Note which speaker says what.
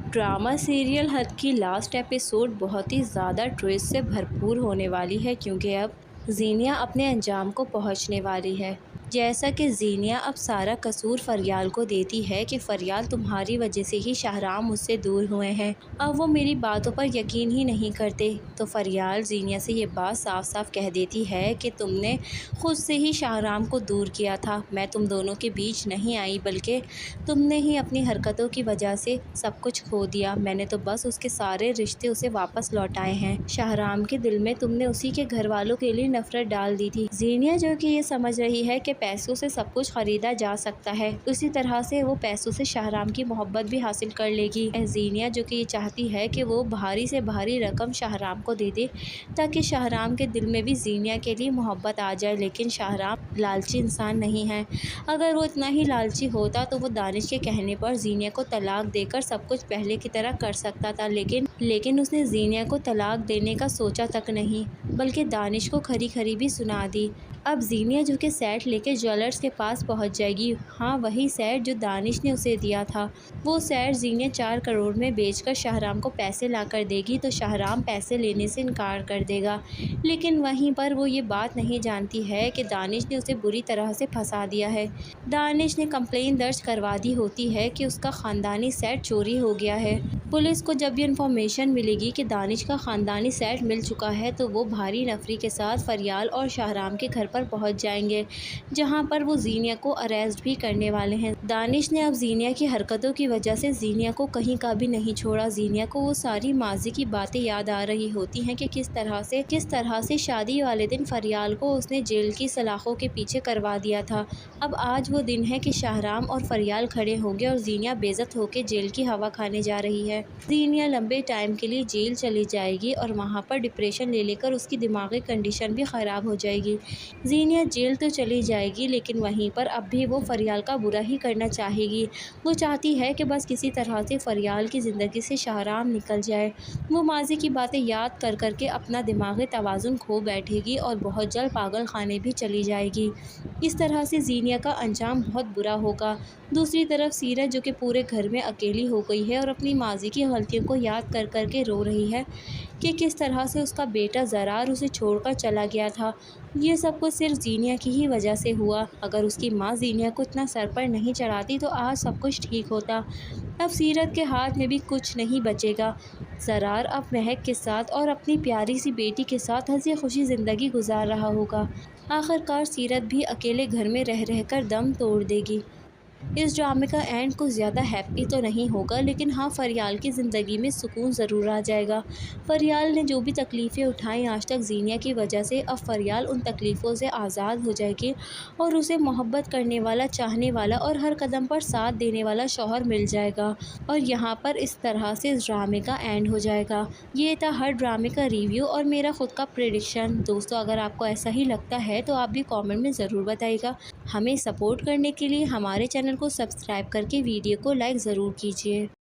Speaker 1: Drama serial हद की last episode बहुत ही ज़्यादा ट्विस्ट से भरपूर होने वाली है क्योंकि अब ज़ीनिया अपने अंजाम को पहुंचने वाली है। जैसा कि ज़ीनिया अब सारा कसूर फरियाल को देती है कि फरियाल तुम्हारी वजह से ही शाहराम मुझसे दूर हुए हैं। अब वो मेरी बातों पर यकीन ही नहीं करते तो फरियाल ज़ीनिया से ये बात साफ साफ कह देती है कि तुमने खुद से ही शाहराम को दूर किया था। मैं तुम दोनों के बीच नहीं आई बल्कि तुमने ही अपनी हरकतों की वजह से सब कुछ खो दिया। मैंने तो बस उसके सारे रिश्ते उसे वापस लौटाए हैं। शाहराम के दिल में तुमने उसी के घर वालों के लिए नफरत डाल दी थी। ज़ीनिया जो कि ये समझ रही है कि पैसों से सब कुछ खरीदा जा सकता है, उसी तरह से वो पैसों से शाहराम की मोहब्बत भी हासिल कर लेगी। ज़ीनिया जो कि ये चाहती है कि वो भारी से भारी रकम शाहराम को दे दे ताकि शाहराम के दिल में भी ज़ीनिया के लिए मोहब्बत आ जाए, लेकिन शाहराम लालची इंसान नहीं है। अगर वो इतना ही लालची होता तो वो दानिश के कहने पर ज़ीनिया को तलाक देकर सब कुछ पहले की तरह कर सकता था, लेकिन उसने ज़ीनिया को तलाक देने का सोचा तक नहीं बल्कि दानिश को खरी खरी भी सुना दी। अब ज़ीनिया जो कि सेट लेके ज्वेलर्स के पास पहुंच जाएगी। हाँ, वही सेट जो दानिश ने उसे दिया था। वो सेट ज़ीनिया 4 करोड़ में बेचकर शाहराम को पैसे ला कर देगी तो शाहराम पैसे लेने से इनकार कर देगा, लेकिन वहीं पर वो ये बात नहीं जानती है कि दानिश ने उसे बुरी तरह से फंसा दिया है। दानिश ने कंप्लेन दर्ज करवा दी होती है कि उसका ख़ानदानी सेट चोरी हो गया है। पुलिस को जब ये इन्फॉर्मेशन मिलेगी कि दानिश का ख़ानदानी सेट मिल चुका है तो वो भारी नफरी के साथ फरियाल और शाहराम के घर पर पहुंच जाएंगे, जहां पर वो ज़ीनिया को अरेस्ट भी करने वाले हैं। दानिश ने अब ज़ीनिया की हरकतों की वजह से ज़ीनिया को कहीं का भी नहीं छोड़ा। ज़ीनिया को वो सारी माजी की बातें याद आ रही होती हैं कि किस तरह से शादी वाले दिन फरियाल को उसने जेल की सलाखों के पीछे करवा दिया था। अब आज वो दिन है कि शाहराम और फरियाल खड़े होंगे और ज़ीनिया बेइज्जत होकर जेल की हवा खाने जा रही है। ज़ीनिया लंबे टाइम के लिए जेल चली जाएगी और वहाँ पर डिप्रेशन ले लेकर उसकी दिमागी कंडीशन भी ख़राब हो जाएगी। ज़ीनिया जेल तो चली जाएगी लेकिन वहीं पर अब भी वो फरियाल का बुरा ही करना चाहेगी। वो चाहती है कि बस किसी तरह से फरियाल की ज़िंदगी से शाहराम निकल जाए। वो माजी की बातें याद कर करके अपना दिमागी तवाज़ुन खो बैठेगी और बहुत जल्द पागल खाने भी चली जाएगी। इस तरह से ज़ीनिया का अंजाम बहुत बुरा होगा। दूसरी तरफ सीरत जो कि पूरे घर में अकेली हो गई है और अपनी माजी की गलतियों को याद कर कर के रो रही है कि किस तरह से उसका बेटा ज़रार उसे छोड़कर चला गया था। ये सब कुछ सिर्फ ज़ीनिया की ही वजह से हुआ। अगर उसकी माँ ज़ीनिया को इतना सर पर नहीं चढ़ाती तो आज सब कुछ ठीक होता। अब सीरत के हाथ में भी कुछ नहीं बचेगा। ज़रार अब महक के साथ और अपनी प्यारी सी बेटी के साथ हंसी खुशी ज़िंदगी गुजार रहा होगा। आखिरकार सीरत भी अकेले घर में रह रहकर दम तोड़ देगी। इस ड्रामे का एंड कुछ ज़्यादा हैप्पी तो नहीं होगा, लेकिन हाँ, फरियाल की ज़िंदगी में सुकून ज़रूर आ जाएगा। फरियाल ने जो भी तकलीफ़ें उठाई आज तक ज़ीनिया की वजह से, अब फरियाल उन तकलीफ़ों से आज़ाद हो जाएगी और उसे मोहब्बत करने वाला, चाहने वाला और हर कदम पर साथ देने वाला शौहर मिल जाएगा। और यहाँ पर इस तरह से इस ड्रामे का एंड हो जाएगा। ये था हर ड्रामे का रिव्यू और मेरा ख़ुद का प्रेडिक्शन। दोस्तों, अगर आपको ऐसा ही लगता है तो आप भी कॉमेंट में ज़रूर बताइएगा। हमें सपोर्ट करने के लिए हमारे चैनल को सब्सक्राइब करके वीडियो को लाइक ज़रूर कीजिए।